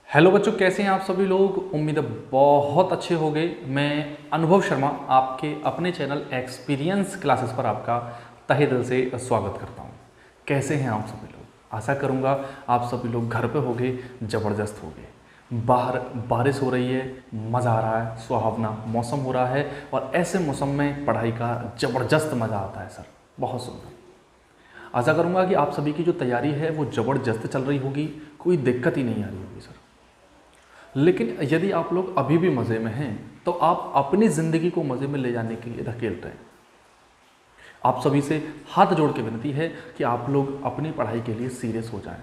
Hello बच्चों, कैसे हैं आप सभी लोग। उम्मीद है बहुत अच्छे हो गए। मैं अनुभव शर्मा आपके अपने चैनल एक्सपीरियंस क्लासेस पर आपका तहे दिल से स्वागत करता हूं। कैसे हैं आप सभी लोग। आशा करूंगा आप सभी लोग घर पे होंगे, ज़बरदस्त होंगे। बाहर बारिश हो रही है, मज़ा आ रहा है, सुहावना मौसम हो रहा है और ऐसे मौसम में पढ़ाई का ज़बरदस्त मज़ा आता है सर, बहुत सुंदर। आशा करूंगा कि आप सभी की जो तैयारी है वो ज़बरदस्त चल रही होगी, कोई दिक्कत ही नहीं आ रही होगी सर। लेकिन यदि आप लोग अभी भी मज़े में हैं तो आप अपनी ज़िंदगी को मज़े में ले जाने के लिए धकेल रहे हैं। आप सभी से हाथ जोड़ के विनती है कि आप लोग अपनी पढ़ाई के लिए सीरियस हो जाएं,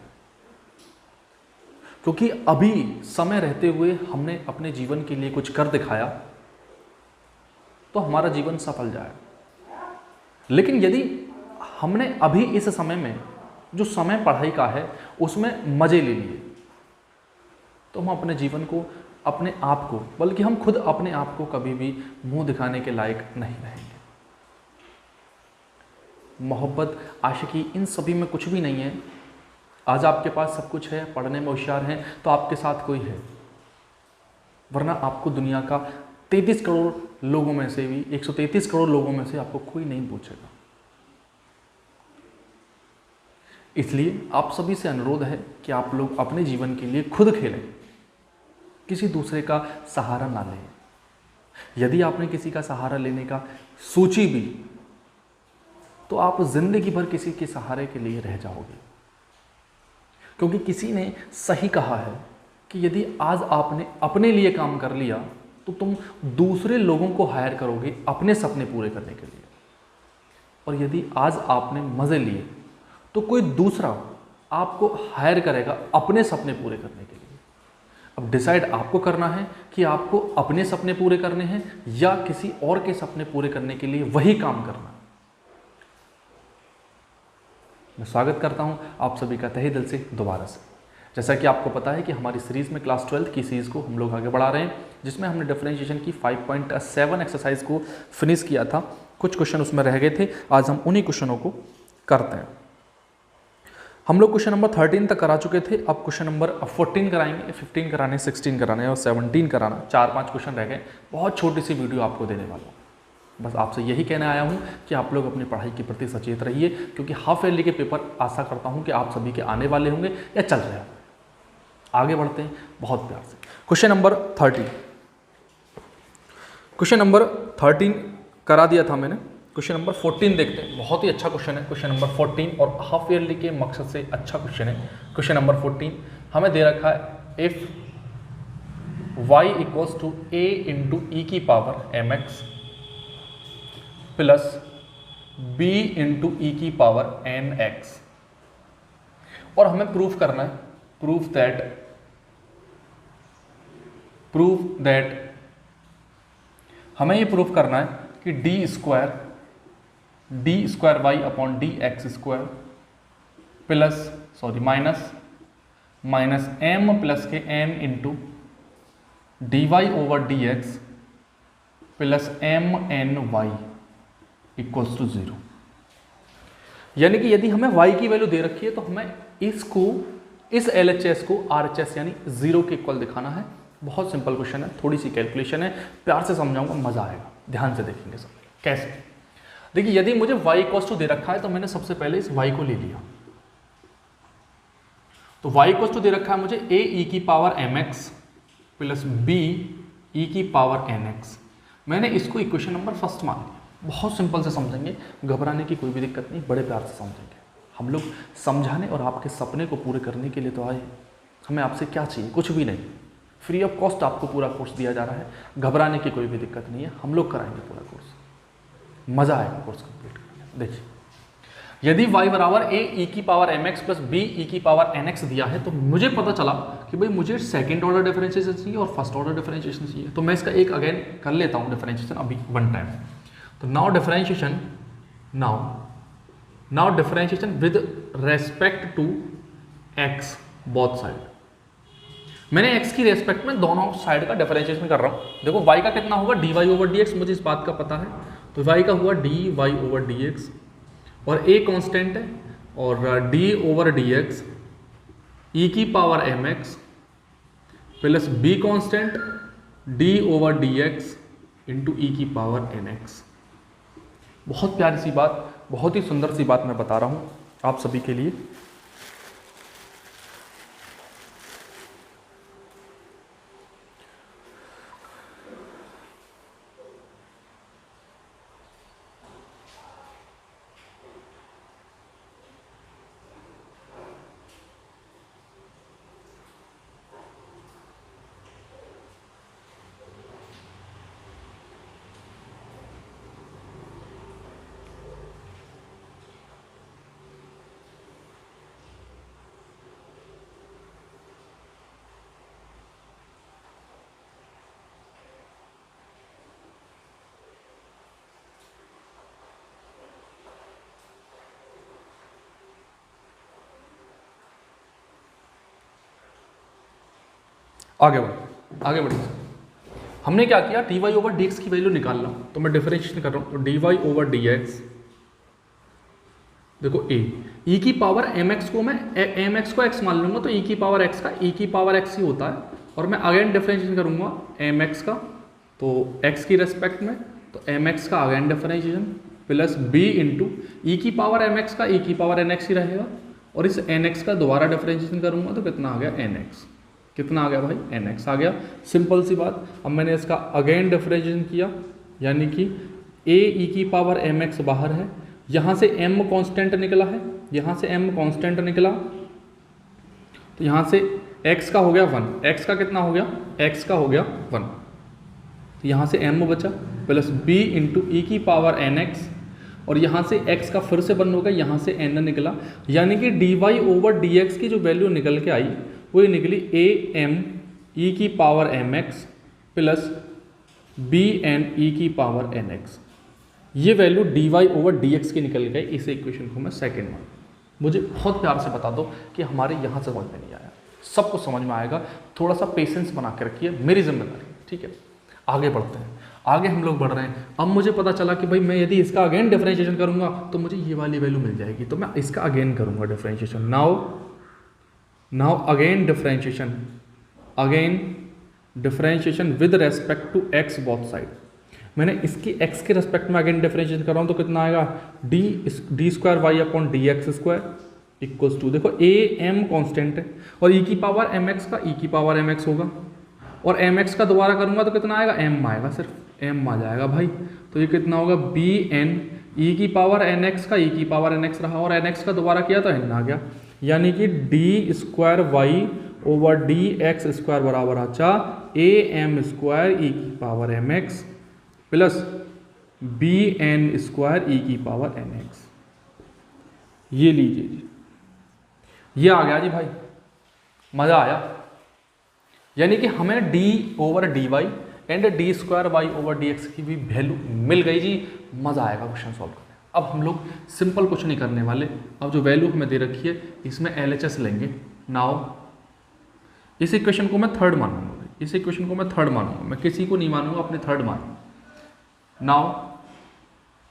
क्योंकि अभी समय रहते हुए हमने अपने जीवन के लिए कुछ कर दिखाया तो हमारा जीवन सफल जाए। लेकिन यदि हमने अभी इस समय में जो समय पढ़ाई का है उसमें मज़े ले लिए तो हम अपने जीवन को, अपने आप को, बल्कि हम खुद अपने आप को कभी भी मुंह दिखाने के लायक नहीं रहेंगे। मोहब्बत, आशिकी, इन सभी में कुछ भी नहीं है। आज आपके पास सब कुछ है, पढ़ने में होशियार हैं तो आपके साथ कोई है, वरना आपको दुनिया का 33 करोड़ लोगों में से भी 133 करोड़ लोगों में से आपको कोई नहीं पूछेगा। इसलिए आप सभी से अनुरोध है कि आप लोग अपने जीवन के लिए खुद खेलें, किसी दूसरे का सहारा ना लें। यदि आपने किसी का सहारा लेने का सोची भी तो आप जिंदगी भर किसी के सहारे के लिए रह जाओगे, क्योंकि किसी ने सही कहा है कि यदि आज आपने अपने लिए काम कर लिया तो तुम दूसरे लोगों को हायर करोगे अपने सपने पूरे करने के लिए, और यदि आज आपने मज़े लिए तो कोई दूसरा आपको हायर करेगा अपने सपने पूरे करने के लिए। अब डिसाइड आपको करना है कि आपको अपने सपने पूरे करने हैं या किसी और के सपने पूरे करने के लिए वही काम करना है। मैं स्वागत करता हूं आप सभी का तहे दिल से दोबारा से। जैसा कि आपको पता है कि हमारी सीरीज़ में क्लास 12 की सीरीज़ को हम लोग आगे बढ़ा रहे हैं, जिसमें हमने डिफरेंशिएशन की 5.7 एक्सरसाइज को फिनिश किया था। कुछ क्वेश्चन उसमें रह गए थे, आज हम उन्हीं क्वेश्चनों को करते हैं। हम लोग क्वेश्चन नंबर 13 तक करा चुके थे, अब क्वेश्चन नंबर 14 कराएंगे, 15 कराने, 16 कराने और 17 कराना। 4-5 क्वेश्चन रह गए। बहुत छोटी सी वीडियो आपको देने वाला हूँ। बस आपसे यही कहने आया हूँ कि आप लोग अपनी पढ़ाई के प्रति सचेत रहिए, क्योंकि हाफ ईयरली के पेपर आशा करता हूँ कि आप सभी के आने वाले होंगे या चल रहे हैं। आगे बढ़ते हैं बहुत प्यार से। क्वेश्चन नंबर 13, क्वेश्चन नंबर 13 करा दिया था मैंने। क्वेश्चन नंबर 14 देखते हैं। बहुत ही अच्छा क्वेश्चन है क्वेश्चन नंबर 14, और हाफ ईयरली के मकसद से अच्छा क्वेश्चन है। क्वेश्चन नंबर 14 हमें दे रखा है, if y equals to a into ई की power mx plus b into ई की पावर nx, और हमें प्रूफ करना है, प्रूफ दैट हमें ये प्रूफ करना है कि D square Y upon D x square plus minus M plus के N into D Y over D x plus M N Y equals to 0। यानी कि यदि हमें y की वैल्यू दे रखी है तो हमें इसको, इस LHS को RHS यानी 0 के इक्वल दिखाना है। बहुत सिंपल क्वेश्चन है, थोड़ी सी कैलकुलेशन है, प्यार से समझाऊंगा, मजा आएगा। ध्यान से देखेंगे सब। कैसे? देखिए, यदि मुझे y इक्वल्स टू दे रखा है तो मैंने सबसे पहले इस y को ले लिया। तो y इक्वल्स टू दे रखा है मुझे a e की power mx plus b e की पावर nx। मैंने इसको इक्वेशन नंबर फर्स्ट मान लिया। बहुत सिंपल से समझेंगे, घबराने की कोई भी दिक्कत नहीं, बड़े प्यार से समझेंगे। हम लोग समझाने और आपके सपने को पूरे करने के लिए तो आए। हमें आपसे क्या चाहिए? कुछ भी नहीं, फ्री ऑफ कॉस्ट आपको पूरा कोर्स दिया जा रहा है। घबराने की कोई भी दिक्कत नहीं है, हम लोग कराएंगे पूरा कोर्स, मज़ा आएगा कोर्स कंप्लीट करने में। देखिए, यदि y बराबर a e की power mx plus b e की पावर nx दिया है तो मुझे पता चला कि भाई मुझे सेकंड ऑर्डर डिफरेंशिएशन चाहिए और फर्स्ट ऑर्डर डिफरेंशिएशन चाहिए। तो मैं इसका एक अगेन कर लेता हूँ डिफरेंशिएशन अभी वन टाइम। तो now differentiation with respect to x both side. मैंने x की रेस्पेक्ट में दोनों साइड का डिफरेंशिएशन कर रहा हूँ। देखो y का कितना होगा, dy ओवर dx, मुझे इस बात का पता है। तो y का हुआ dy ओवर dx, और a कांस्टेंट है, और d ओवर dx e की power mx plus B constant D over D x into ई की पावर एन एक्स। बहुत प्यारी सी बात, बहुत ही सुंदर सी बात मैं बता रहा हूँ आप सभी के लिए। आगे बढ़िए। हमने क्या किया, d Y over D x की वैल्यू निकालना, तो मैं डिफरेंशिएशन कर रहा हूँ। तो D Y over D x, देखो ए ई की पावर एम एक्स को मैं एम एक्स को एक्स मान लूंगा, तो ई की पावर एक्स का ई की पावर एक्स ही होता है। और मैं अगेन डिफरेंशिएशन करूंगा एम एक्स का, तो एक्स की रेस्पेक्ट में, तो एम एक्स का again differentiation plus B into ई की पावर एम एक्स का ई की पावर एन एक्स ही रहेगा। और इस एन एक्स का दोबारा डिफरेंशिएशन करूंगा तो कितना आ गया एन एक्स। कितना आ गया भाई, एन एक्स आ गया। सिंपल सी बात। अब मैंने इसका अगेन डिफरेंशिएशन किया, यानी कि ए ई की पावर एम एक्स बाहर है, यहाँ से m कांस्टेंट निकला है, यहाँ से m कांस्टेंट निकला, तो यहाँ से x का हो गया 1, x का कितना हो गया, x का हो गया 1, तो यहाँ से m बचा प्लस b इंटू ई की पावर nx, और यहाँ से x का फिर से बन हो गया, यहाँ से n निकला, यानी कि dy ओवर dx की जो वैल्यू निकल के आई वही निकली a m ई की power mx plus b n ई की पावर nx। ये वैल्यू dy ओवर dx की निकल गई। इस इक्वेशन को मैं सेकंड मान। मुझे बहुत प्यार से बता दो कि हमारे यहाँ से समझ में नहीं आया, सब कुछ समझ में आएगा। थोड़ा सा पेशेंस बना के रखिए, मेरी जिम्मेदारी, ठीक है। आगे बढ़ते हैं, आगे हम लोग बढ़ रहे हैं। अब मुझे पता चला कि भाई मैं यदि इसका अगेन डिफरेंशिएशन करूंगा तो मुझे ये वाली वैल्यू मिल जाएगी, तो मैं इसका अगेन करूंगा differentiation. Now again differentiation with respect to x both side. मैंने इसकी x के रेस्पेक्ट में अगेन डिफरेंशिएट कर रहा हूँ, तो कितना आएगा d square Y upon D x square equals to, देखो ए एम कॉन्स्टेंट है और ई की पावर एम एक्स का ई की पावर एम एक्स होगा, और एम एक्स का दोबारा करूँगा तो कितना आएगा, एम आएगा, सिर्फ एम आ जाएगा भाई। तो ये कितना होगा बी एन ई की पावर एन एक्स का ई की पावर एन एक्स रहा, और एन एक्स का दोबारा किया तो एन आ गया, यानी कि D square Y over D x square बराबर आचा ए एम स्क्वायर ई की power M x plus B N square ई की पावर एन एक्स। ये लीजिए जी, ये आ गया जी भाई, मज़ा आया। यानी कि हमें d over d y and d square Y over D x की भी वैल्यू मिल गई जी, मज़ा आएगा क्वेश्चन सॉल्व करने। अब हम लोग सिंपल कुछ नहीं करने वाले, अब जो वैल्यू हमें दे रखी है इसमें LHS लेंगे। नाउ इस इक्वेशन को मैं थर्ड मानूंगा, इस इक्वेशन को मैं थर्ड मानूंगा, मैं किसी को नहीं मानूंगा, अपने थर्ड मानूंगा। Now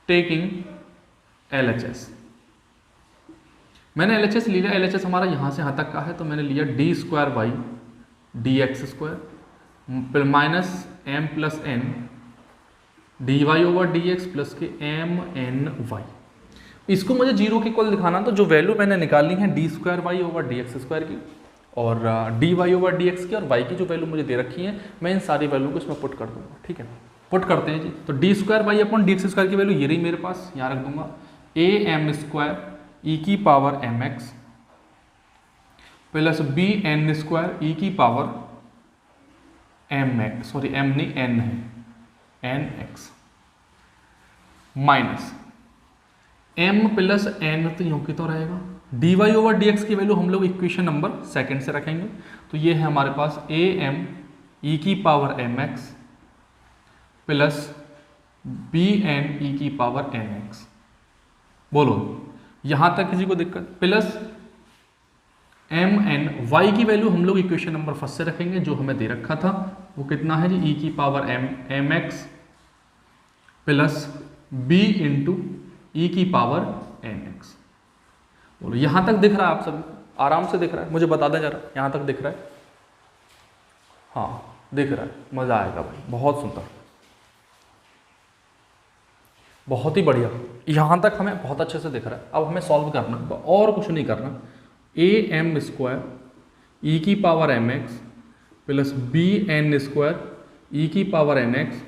taking LHS, मैंने LHS लिया, LHS हमारा यहाँ से यहाँ तक का है, तो मैंने लिया d square y d x square minus M plus n d Y over D x plus के एम एन वाई। इसको मुझे जीरो के इक्वल दिखाना, तो जो वैल्यू मैंने निकालनी है d square Y over D x square की और d Y over D x की और वाई की जो वैल्यू मुझे दे रखी है, मैं इन सारी वैल्यू को इसमें पुट कर दूंगा, ठीक है। पुट करते हैं जी, तो D square Y upon D x square की वैल्यू ये रही मेरे पास, यहाँ रख दूंगा ए एम स्क्वायर ई की power M x plus B N square ई की power M X, sorry M नहीं एन है, N X minus M plus N, तो यूँ की तो रहेगा D Y over D x की वैल्यू हम लोग इक्वेशन नंबर सेकेंड से रखेंगे, तो ये है हमारे पास ए एम ई की power M x plus B n ई की पावर एन एक्स। बोलो यहां तक किसी को दिक्कत, प्लस एम एन वाई की वैल्यू हम लोग इक्वेशन नंबर फर्स्ट से रखेंगे, जो हमें दे रखा था वो कितना है जी, ई की power M x plus B into ई की पावर एन एक्स। बोलो यहां तक दिख रहा है आप सब, आराम से दिख रहा है, मुझे बता दें जरा, यहां तक दिख रहा है, हाँ दिख रहा है, मज़ा आएगा भाई, बहुत सुंदर, बहुत ही बढ़िया। यहाँ तक हमें बहुत अच्छे से दिख रहा है। अब हमें सॉल्व करना है, और कुछ नहीं करना। ए एम स्क्वायर ई की power M x plus B N square ई की पावर एन एक्स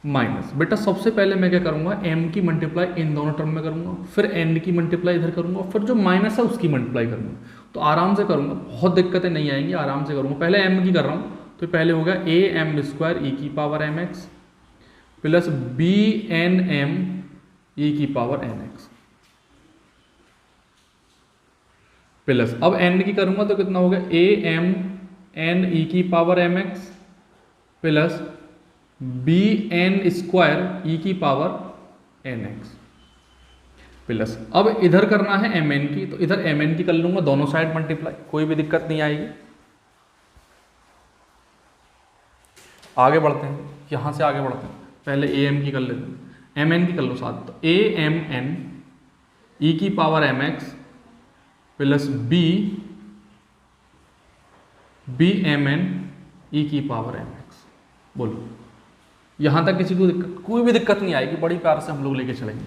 माइनस, बेटा सबसे पहले मैं क्या करूँगा, m की मल्टीप्लाई इन दोनों टर्म में करूँगा, फिर n की मल्टीप्लाई इधर करूँगा, फिर जो माइनस है उसकी मल्टीप्लाई करूँगा। तो आराम से करूँगा, बहुत दिक्कतें नहीं आएंगी, आराम से करूँगा। पहले m की कर रहा हूँ, तो पहले होगा ए एम स्क्वायर ई की power M x plus B n m e की पावर एन एक्स प्लस, अब n की करूँगा तो कितना होगा, ए एम एन ई की power M x plus B N square ई की पावर एन एक्स प्लस, अब इधर करना है एम एन की, तो इधर एम एन की कर लूंगा, दोनों साइड मल्टीप्लाई, कोई भी दिक्कत नहीं आएगी। आगे बढ़ते हैं, यहां से आगे बढ़ते हैं, पहले ए एम की कर लेते हैं, एम एन की कर लो साथ। तो ए एम एन ई की power M x plus b b m N E की पावर एम एक्स। बोलो यहां तक किसी को दिक्कत, कोई भी दिक्कत नहीं आएगी, बड़ी प्यार से हम लोग लेके चलेंगे।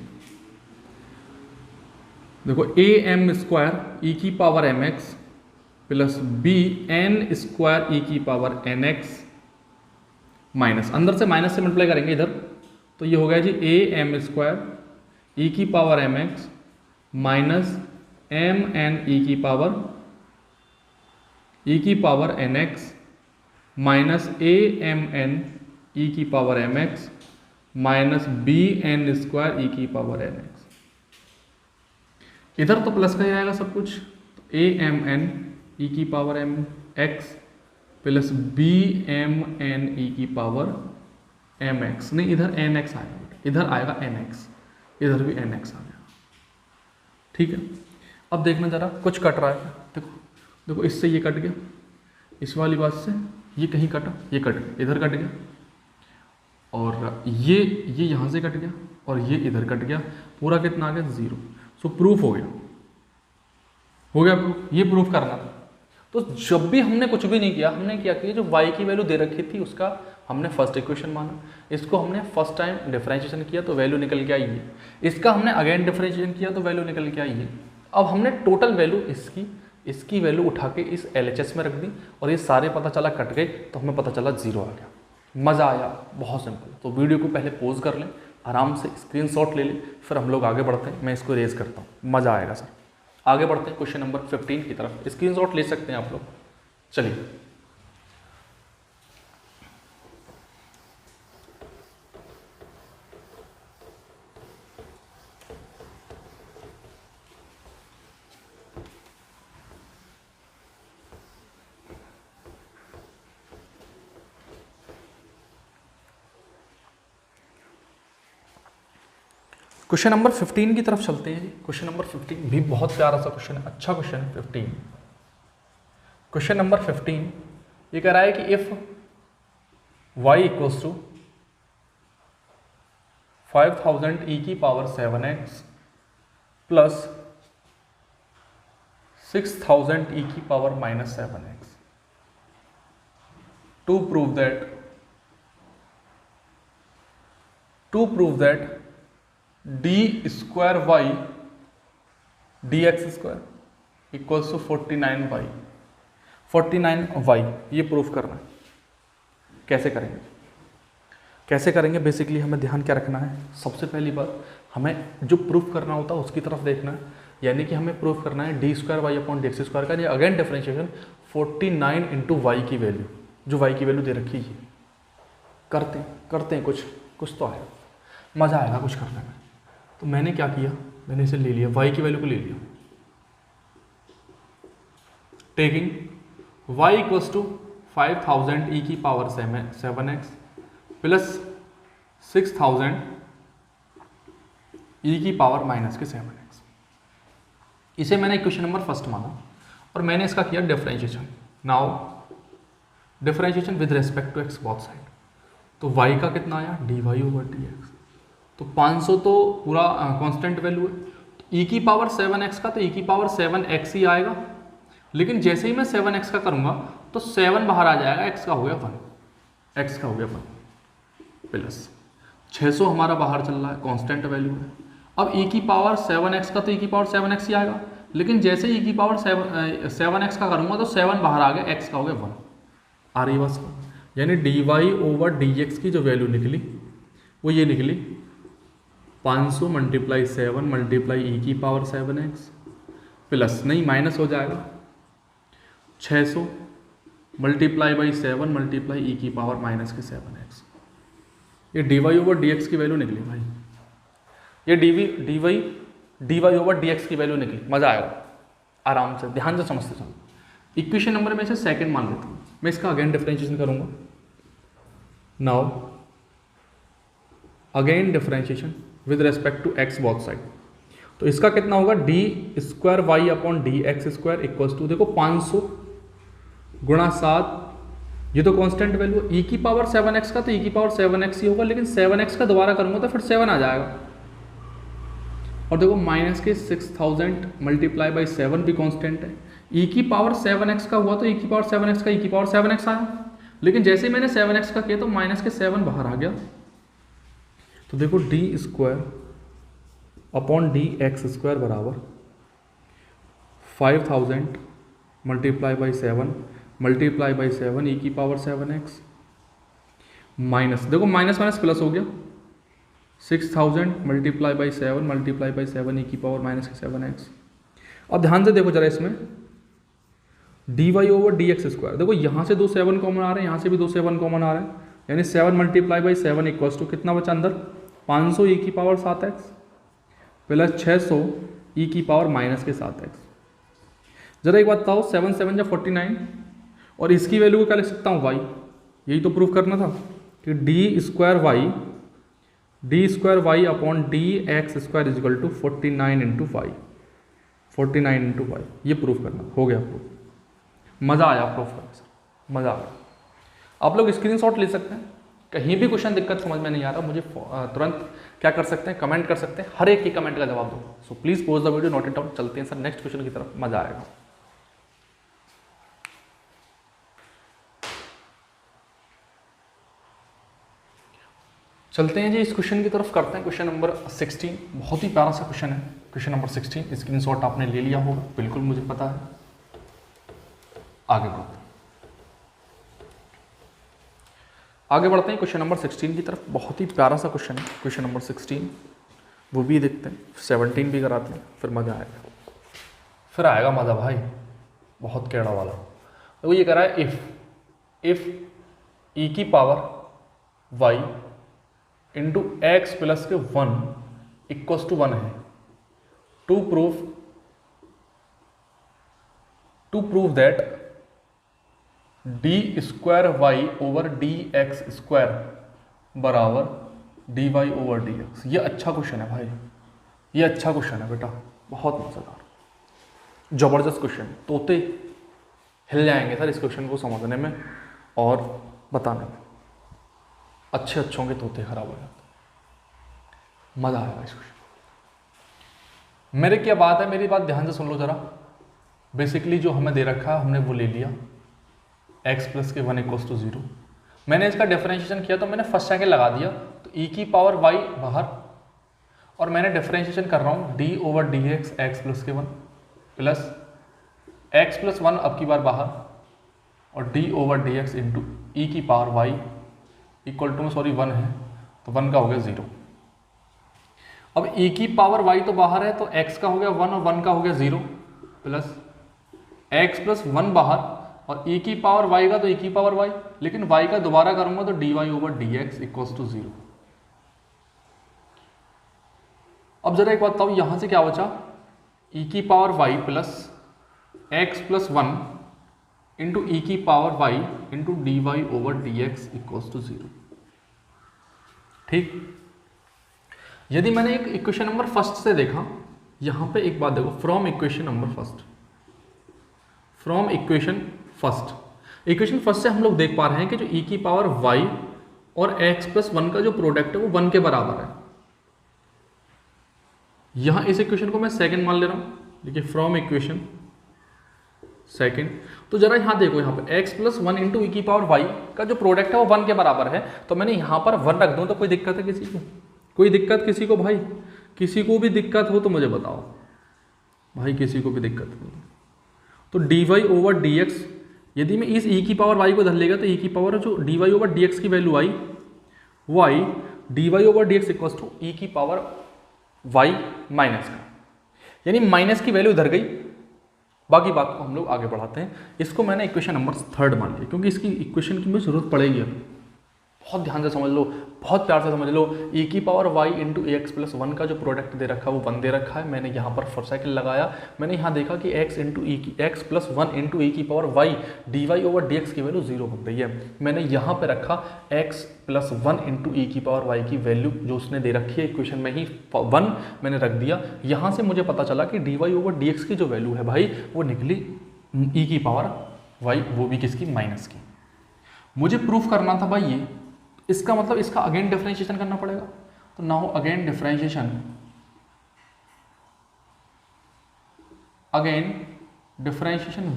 देखो ए एम स्क्वायर ई की power M x plus B N square ई की पावर एन एक्स माइनस, अंदर से माइनस से मल्टीप्लाई करेंगे इधर, तो ये हो गया जी ए एम स्क्वायर ई की power M X minus M N E की power N X minus A M N E की power M X minus B N square ई की पावर एन एक्स। इधर तो प्लस का ही आएगा सब कुछ, तो ए एम एन ई की power M x plus b m N E की पावर एम एक्स, नहीं इधर एन एक्स आएगा, इधर आएगा एन एक्स, इधर भी एन एक्स आ गया, ठीक है। अब देखना जरा, कुछ कट रहा है, देखो देखो इससे ये कट गया, इस वाली बात से ये कहीं कटा, ये कट गया, इधर कट गया, और ये यहाँ से कट गया, और ये इधर कट गया, पूरा कितना आ गया, 0। सो प्रूफ हो गया प्रूफ, ये प्रूफ करना था। तो जब भी हमने कुछ भी नहीं किया, हमने क्या किया, जो y की वैल्यू दे रखी थी उसका हमने फर्स्ट इक्वेशन माना, इसको हमने फर्स्ट टाइम डिफरेंशिएशन किया तो वैल्यू निकल के आई है, इसका हमने अगेन डिफरेंशिएशन किया तो वैल्यू निकल के आई है। अब हमने टोटल वैल्यू इसकी वैल्यू उठा के इस LHS में रख दी, और ये सारे पता चला कट गए, तो हमें पता चला 0 आ गया। मज़ा आया, बहुत सिंपल। तो वीडियो को पहले पॉज कर लें, आराम से स्क्रीनशॉट ले लें, फिर हम लोग आगे बढ़ते हैं, मैं इसको रेज करता हूँ, मज़ा आएगा सर। आगे बढ़ते हैं क्वेश्चन नंबर 15 की तरफ, स्क्रीनशॉट ले सकते हैं आप लोग। चलिए क्वेश्चन नंबर 15 की तरफ चलते हैं जी। क्वेश्चन नंबर 15 भी बहुत प्यारा सा क्वेश्चन है, अच्छा क्वेश्चन है 15। क्वेश्चन नंबर 15 ये कह रहा है कि if y equals to 5000 e की पावर 7x प्लस 6000 e की power minus 7x to prove that d square y d x square equals to 49y, ये प्रूफ करना है। कैसे करेंगे बेसिकली हमें ध्यान क्या रखना है, सबसे पहली बात हमें जो प्रूफ करना होता है उसकी तरफ देखना है, यानी कि हमें प्रूफ करना है d square Y upon D x square का, अगेन डिफरेंशिएशन 49 इंटू वाई की वैल्यू, जो वाई की वैल्यू दे रखी है, करते हैं कुछ तो आएगा, मज़ा आएगा कुछ करने में। तो मैंने क्या किया, मैंने इसे ले लिया, y की वैल्यू को ले लिया, taking y equals to 5000 e की पावर 7x प्लस 6000 e की पावर माइनस के 7x। इसे मैंने इक्वेशन नंबर फर्स्ट माना और मैंने इसका किया differentiation. Now differentiation with respect to x both side, तो y का कितना आया, dy ओवर dx, तो 500 तो पूरा कांस्टेंट वैल्यू है, तो e की पावर 7x का तो e की पावर 7x ही आएगा, लेकिन जैसे ही मैं 7x का करूँगा तो 7 बाहर आ जाएगा, एक्स का हो गया 1, एक्स का हो गया 1 प्लस 600 हमारा बाहर चल रहा है, कांस्टेंट वैल्यू है। अब e की पावर 7x का तो e की पावर 7x ही आएगा, लेकिन जैसे e की पावर 7x का करूँगा तो 7 बाहर आ गया, x का हो गया 1 आ रही बस। यानी dy/dx की जो वैल्यू निकली वो ये निकली 500 × 7 × e की पावर 7x प्लस, नहीं माइनस हो जाएगा, 600 × 7 × e की पावर -7x। ये dy/dx की वैल्यू निकली भाई, ये dy/dx की वैल्यू निकली। मज़ा आएगा, आराम से ध्यान से समझते चलो। इक्वेशन नंबर में से सेकंड मान लेता हूँ मैं, इसका अगेन डिफरेंशिएशन करूँगा। Now again differentiation with respect to x both side, तो इसका कितना होगा d²y/dx² इक्वल्स टू, देखो 500 × 7, ये तो कांस्टेंट वैल्यू, e की पावर 7x का तो e की पावर 7x ही होगा, लेकिन 7x का दोबारा करूँगा तो फिर 7 आ जाएगा। और देखो -6000 × 7 भी कांस्टेंट है, e की पावर 7x का हुआ तो e की पावर 7x का e की पावर 7x आया, लेकिन जैसे ही मैंने 7x का किया तो -7 बाहर आ गया। तो देखो d²/dx² बराबर 5000 × 7 e की पावर 7x माइनस, देखो माइनस माइनस प्लस हो गया, 6000 × 7 e की पावर -7x। अब ध्यान से देखो जरा इसमें dy/dx², देखो यहाँ से 2 7 कॉमन आ रहे हैं, यहाँ से भी 2 7 कॉमन आ रहे हैं, यानी 7 × 7 इक्वल्स टू कितना बचा अंदर, 500 e की पावर 7x प्लस 600 e की पावर -7x। जरा एक बात बताओ, 7 7 × 49, और इसकी वैल्यू को क्या लिख सकता हूँ y, यही तो प्रूफ करना था कि d²y/dx² इक्वल टू 49 × 5, 49 × 5, ये प्रूफ करना, हो गया प्रूफ। मज़ा आया प्रूफ करने से, मज़ा आ गया। आप लोग स्क्रीनशॉट ले सकते हैं, कहीं भी क्वेश्चन दिक्कत समझ में नहीं आ रहा मुझे तुरंत क्या कर सकते हैं, कमेंट कर सकते हैं, हर एक की कमेंट का जवाब दो। So please pose the video, note it down. चलते हैं सर नेक्स्ट क्वेश्चन की तरफ, मज़ा आएगा। चलते हैं जी इस क्वेश्चन की तरफ, करते हैं क्वेश्चन नंबर 16। बहुत ही प्यारा सा क्वेश्चन है क्वेश्चन नंबर 16। स्क्रीनशॉट आपने ले लिया होगा, बिल्कुल मुझे पता है। आगे बढ़ते हैं क्वेश्चन नंबर 16 की तरफ। बहुत ही प्यारा सा क्वेश्चन है क्वेश्चन नंबर 16, वो भी देखते हैं, 17 भी कराते हैं, फिर मज़ा आएगा, फिर आएगा मज़ा भाई, बहुत कैड़ा वाला। तो ये कह रहा है इफ़ e की power y into x plus के 1 इक्वल्स टू 1 है, टू प्रूव दैट d²y/dx² बराबर dy/dx। ये अच्छा क्वेश्चन है भाई, ये अच्छा क्वेश्चन है बेटा, बहुत मज़ेदार, ज़बरदस्त क्वेश्चन। तोते हिल जाएंगे सर इस क्वेश्चन को समझने में और बताने में, अच्छों के तोते खराब हो जाते, मज़ा आएगा इस क्वेश्चन। मेरे क्या बात है, मेरी बात ध्यान से सुन लो जरा। बेसिकली जो हमें दे रखा है हमने वो ले लिया, x प्लस के 1 इक्वल्स टू 0। मैंने इसका डिफरेंशिएशन किया तो मैंने फर्स्ट सेकेंड लगा दिया, तो e की पावर y बाहर, और मैंने डिफरेंशिएशन कर रहा हूँ d/dx x प्लस के 1 प्लस x प्लस 1 अब की बार बाहर, और d/dx इंटू e की पावर y इक्वल टू 1 है, तो 1 का हो गया 0। अब e की पावर y तो बाहर है, तो x का हो गया 1 और 1 का हो गया 0, प्लस x प्लस 1 बाहर, और e की पावर y का तो e की पावर y, लेकिन y का दोबारा करूंगा तो dy/dx इक्वल्स टू 0। अब जरा एक बात बताओ, यहां से क्या बचा, e की power y plus x plus 1 into ई की power y into dy/dx equals to 0। ठीक, यदि मैंने एक इक्वेशन नंबर फर्स्ट से देखा, यहां पे एक बात देखो, from equation number first, from equation first से हम लोग देख पा रहे हैं कि जो e की पावर y और x प्लस 1 का जो प्रोडक्ट है वो 1 के बराबर है। यहां इस इक्वेशन को मैं सेकंड मान ले रहा हूं, देखिए फ्रॉम इक्वेशन सेकेंड। तो जरा यहाँ देखो, यहाँ पे x प्लस वन इंटू ई की पावर वाई का जो प्रोडक्ट है वो 1 के बराबर है, तो मैंने यहाँ पर 1 रख दूँ तो कोई दिक्कत है किसी को? कोई दिक्कत किसी को भाई? किसी को भी दिक्कत हो तो मुझे बताओ भाई, किसी को भी दिक्कत नहीं। तो D Y over D x, यदि मैं इस ई की पावर वाई को धर लेगा तो ई की पावर जो D Y over D x की वैल्यू आई वो आई D Y over D x equal to E की पावर वाई माइनस का, यानी माइनस की वैल्यू इधर गई। बाकी बात को हम लोग आगे बढ़ाते हैं। इसको मैंने इक्वेशन नंबर 3 मान लिया क्योंकि इसकी इक्वेशन की मुझे जरूरत पड़ेगी अब। बहुत ध्यान से समझ लो, बहुत प्यार से समझ लो। ई की पावर वाई इंटू ए एक्स प्लस वन का जो प्रोडक्ट दे रखा है वो 1 दे रखा है। मैंने यहाँ पर फॉर साइकिल लगाया, मैंने यहाँ देखा कि एक्स इंटू ई की एक्स प्लस वन इंटू ई की power y d Y over D x की वैल्यू 0 बन रही है। मैंने यहाँ पे रखा एक्स प्लस वन इंटू ई की पावर वाई की वैल्यू जो उसने दे रखी है इक्वेशन में ही 1 मैंने रख दिया। यहाँ से मुझे पता चला कि d Y over D x की जो वैल्यू है भाई वो निकली ई की पावर वाई, वो भी किसकी? माइनस की। मुझे प्रूफ करना था भाई ये, इसका मतलब इसका अगेन डिफरेंशिएशन करना पड़ेगा। तो now again differentiation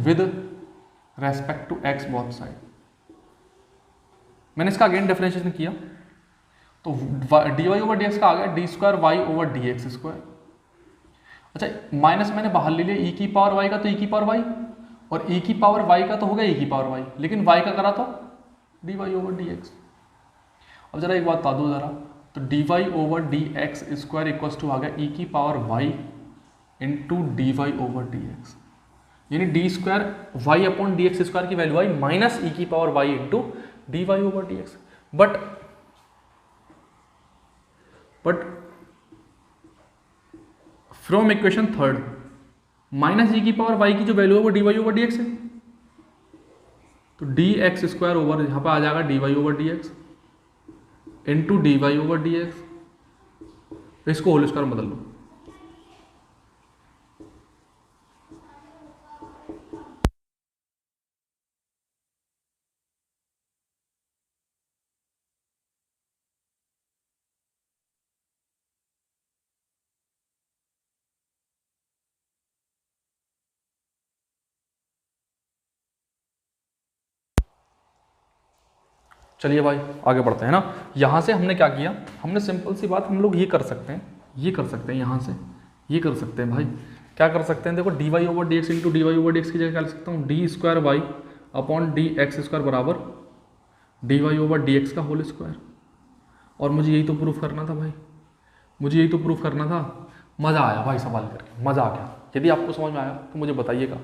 with respect to x both side. मैंने इसका अगेन डिफरेंशिएशन किया तो D Y over D x का आ गया d square Y over D x square. अच्छा माइनस मैंने बाहर ले लिया, ई की पावर वाई का तो ई की पावर वाई, और ई की पावर वाई का तो हो गया ई की पावर वाई, लेकिन वाई का करा तो D Y over D X. अब जरा एक बात बता दो जरा, तो D Y over D x square equal to आ गया ई की power Y into D Y over D X, यानी D square Y upon D x square की वैल्यू आई माइनस ई की power Y into D Y over D X. But from equation 3 minus E की power Y की जो value है वो d Y over D x है, तो डी एक्स स्क्वायर ओवर यहाँ पर आ जाएगा d Y over D x into D Y over D x. इसको होल स्क्वायर बदल लो, चलिए भाई आगे बढ़ते हैं ना। यहाँ से हमने क्या किया, हमने सिंपल सी बात हम लोग ये कर सकते हैं, ये कर सकते हैं, यहाँ से ये कर सकते हैं भाई। क्या कर सकते हैं? देखो D Y over D x into D Y over D x की जगह क्या लिख सकता हूँ, D square Y upon D x square बराबर D Y over D x का होल स्क्वायर। और मुझे यही तो प्रूफ करना था भाई, मुझे यही तो प्रूफ करना था। मज़ा आया भाई सवाल करके, मज़ा आ गया। यदि आपको समझ में आया तो मुझे बताइएगा।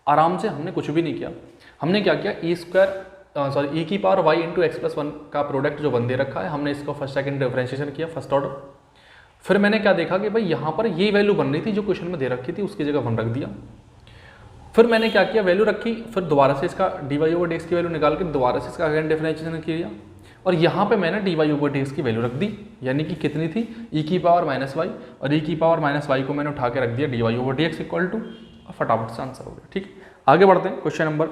आराम से हमने कुछ भी नहीं किया, हमने क्या किया, ई स्क्वायर सॉरी ई की power Y into x plus one का प्रोडक्ट जो 1 दे रखा है, हमने इसको फर्स्ट सेकंड डिफरेंशिएशन किया फर्स्ट ऑर्डर। फिर मैंने क्या देखा कि भाई यहाँ पर ये वैल्यू बन रही थी जो क्वेश्चन में दे रखी थी, उसकी जगह 1 रख दिया। फिर मैंने क्या किया, वैल्यू रखी, फिर दोबारा से इसका d Y over D x की वैल्यू निकाल के दोबारा से इसका अगेन डिफरेंशिएशन किया, और यहाँ पे मैंने d Y over D x की वैल्यू रख दी, यानी कि कितनी थी, ई की पावर माइनस वाई, और ई की पावर माइनस वाई को मैंने उठा के रख दिया d Y over D x equal to, और फटाफट से आंसर हो गया। ठीक, आगे बढ़ते हैं क्वेश्चन नंबर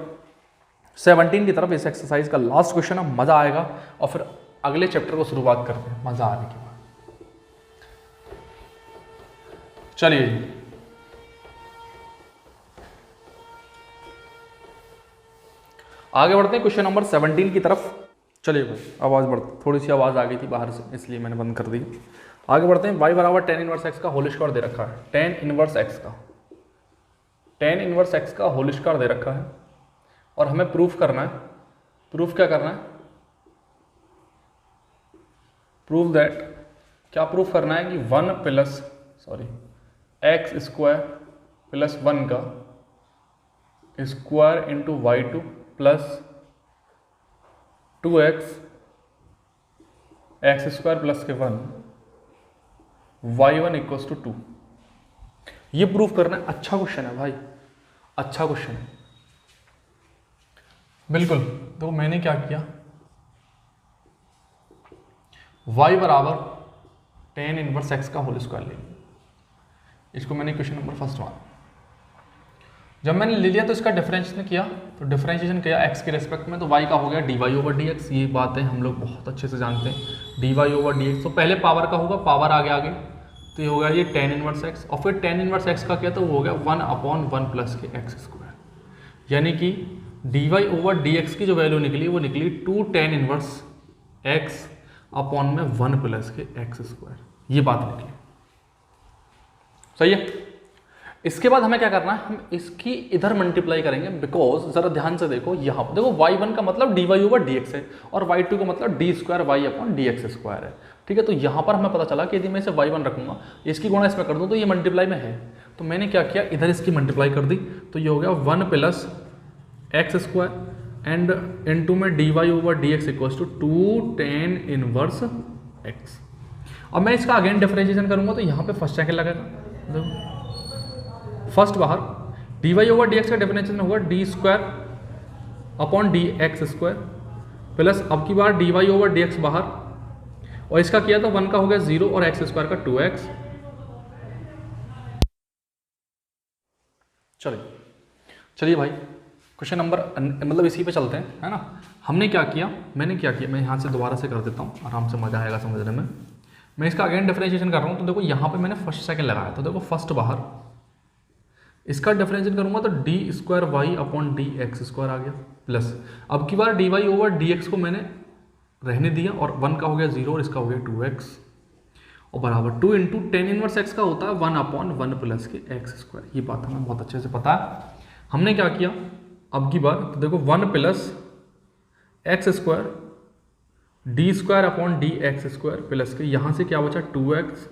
17 की तरफ। इस एक्सरसाइज का लास्ट क्वेश्चन है, मज़ा आएगा, और फिर अगले चैप्टर को शुरुआत करते हैं मज़ा आने के बाद। चलिए जी, आगे बढ़ते हैं क्वेश्चन नंबर 17 की तरफ। चलिए भाई आवाज़ थोड़ी सी आवाज़ आ गई थी बाहर से, इसलिए मैंने बंद कर दी। आगे बढ़ते हैं। y बराबर tan इनवर्स x का होल स्क्वायर दे रखा है, tan इनवर्स x का होल स्क्वायर दे रखा है, और हमें प्रूफ करना है। प्रूफ क्या करना है? प्रूफ दैट, क्या प्रूफ करना है कि 1 प्लस एक्स स्क्वायर प्लस 1 का square into y two plus 2x x square plus के 1 y1 इक्वल्स टू 2। ये प्रूफ करना है। अच्छा क्वेश्चन है भाई, अच्छा क्वेश्चन है बिल्कुल। तो मैंने क्या किया, y बराबर tan इनवर्स x का होल स्क्वायर ले लिया। इसको मैंने क्वेश्चन नंबर फर्स्ट माना। जब मैंने ले लिया तो इसका डिफरेंशिएशन किया, तो डिफरेंशिएशन किया x के रेस्पेक्ट में, तो y का हो गया d Y over D x. ये बातें हम लोग बहुत अच्छे से जानते हैं, d Y over D x. तो पहले पावर का होगा, पावर आगे आगे, तो ये हो गया ये tan इनवर्स x, और फिर tan इनवर्स x का क्या, तो वो हो गया 1 अपॉन 1 प्लस के एक्स स्क्वायर। यानी कि dy ओवर dx की जो वैल्यू निकली वो निकली 2 tan इनवर्स x अपॉन में 1 प्लस के x स्क्वायर, ये बात निकली। सही है। इसके बाद हमें क्या करना है, हम इसकी इधर मल्टीप्लाई करेंगे, बिकॉज जरा ध्यान से देखो, यहाँ पर देखो y1 का मतलब dy ओवर dx है और y2 का मतलब d square y upon dx square है। ठीक है, तो यहाँ पर हमें पता चला कि यदि मैं इसे y1 रखूंगा, इसकी गुणा इसमें कर दूँ तो ये मल्टीप्लाई में है, तो मैंने क्या किया, इधर इसकी मल्टीप्लाई कर दी, तो ये हो गया 1 plus x square and into में dy over dx equals to 2 tan inverse x। अब मैं इसका अगेन डिफरेंशिएशन करूंगा तो यहाँ पे फर्स्ट सेकंड लगेगा, देखो फर्स्ट बाहर dy ओवर dx का डिफरेंशिएशन होगा d square upon dx square plus अब की बार dy ओवर dx बाहर, और इसका किया तो 1 का हो गया 0 और x स्क्वायर का 2x। चलिए भाई क्वेश्चन नंबर मतलब इसी पे चलते हैं, है ना। हमने क्या किया, मैंने क्या किया, मैं यहाँ से दोबारा से कर देता हूँ, आराम से मजा आएगा समझने में। मैं इसका अगेन डिफरेंशिएशन कर रहा हूँ, तो देखो यहाँ पे मैंने फर्स्ट सेकंड लगाया, तो देखो फर्स्ट बाहर इसका डिफरेंशिएशन करूँगा तो D square Y upon D x square आ गया, प्लस अब की बार D Y over D X को मैंने रहने दिया और 1 का हो गया 0 और इसका हो गया 2x और बराबर 2 इंटू टेन इनवर्स एक्स का होता है 1 अपॉन 1 प्लस के एक्स स्क्वायर। ये बात हमें बहुत अच्छे से पता है। हमने क्या किया, अब की बार तो देखो 1 plus x square d square upon D x square plus के यहाँ से क्या बचा 2x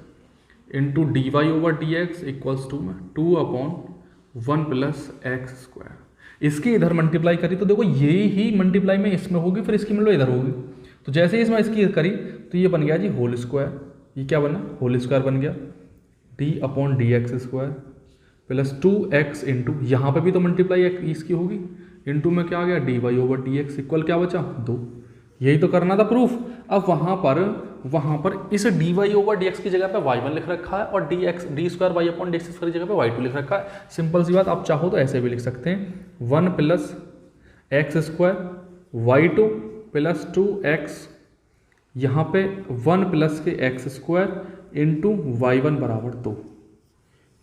into D Y over D x equals to में 2 अपॉन 1 प्लस एक्स स्क्वायर। इसकी इधर मल्टीप्लाई करी तो देखो यही ही मल्टीप्लाई में इसमें होगी, फिर इसकी मतलब इधर होगी, तो जैसे ही इसमें इसकी करी तो ये बन गया जी होल स्क्वायर। ये क्या बना, होल स्क्वायर बन गया D upon D x square plus 2x into यहाँ पर भी तो मल्टीप्लाई इसकी होगी, इंटू में क्या आ गया d Y over D x equal क्या बचा 2। यही तो करना था प्रूफ। अब वहाँ पर इस d Y over D x की जगह पे y1 लिख रखा है और d square Y upon D x square की जगह पे y2 लिख रखा है। सिंपल सी बात, आप चाहो तो ऐसे भी लिख सकते हैं 1 plus x square y2 plus 2x यहाँ पे 1 प्लस के एक्स स्क्वायर इंटू y1 बराबर 2।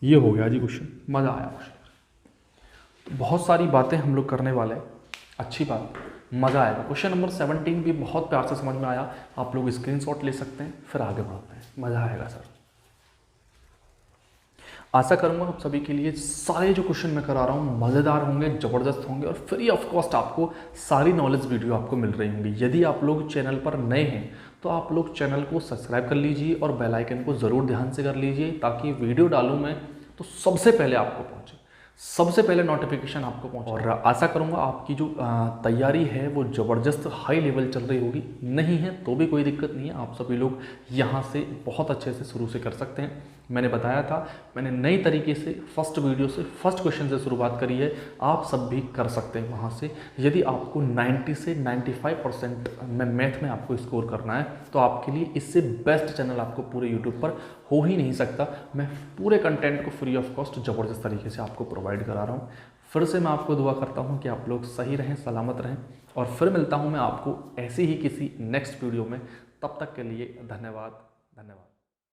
ये हो गया जी क्वेश्चन, मज़ा आया क्वेश्चन। बहुत सारी बातें हम लोग करने वाले हैं, अच्छी बात, मज़ा आएगा। क्वेश्चन नंबर 17 भी बहुत प्यार से समझ में आया, आप लोग स्क्रीनशॉट ले सकते हैं, फिर आगे बढ़ते हैं, मज़ा आएगा सर। आशा करूंगा आप सभी के लिए सारे जो क्वेश्चन मैं करा रहा हूँ मज़ेदार होंगे, ज़बरदस्त होंगे और फ्री ऑफ कॉस्ट आपको सारी नॉलेज वीडियो आपको मिल रही होंगी। यदि आप लोग चैनल पर नए हैं तो आप लोग चैनल को सब्सक्राइब कर लीजिए और बेल आइकन को ज़रूर ध्यान से कर लीजिए, ताकि वीडियो डालूँ मैं तो सबसे पहले आपको पहुँचे, सबसे पहले नोटिफिकेशन आपको पहुंचे। और आशा करूंगा आपकी जो तैयारी है वो ज़बरदस्त हाई लेवल चल रही होगी, नहीं है तो भी कोई दिक्कत नहीं है, आप सभी लोग यहां से बहुत अच्छे से शुरू से कर सकते हैं। मैंने बताया था, मैंने नई तरीके से फर्स्ट वीडियो से फर्स्ट क्वेश्चन से शुरुआत करी है, आप सब भी कर सकते हैं वहाँ से। यदि आपको 90 से 95% में मैथ में आपको स्कोर करना है तो आपके लिए इससे बेस्ट चैनल आपको पूरे यूट्यूब पर हो ही नहीं सकता। मैं पूरे कंटेंट को फ्री ऑफ कॉस्ट ज़बरदस्त तरीके से आपको प्रोवाइड करा रहा हूँ। फिर से मैं आपको दुआ करता हूँ कि आप लोग सही रहें, सलामत रहें, और फिर मिलता हूँ मैं आपको ऐसे ही किसी नेक्स्ट वीडियो में। तब तक के लिए धन्यवाद।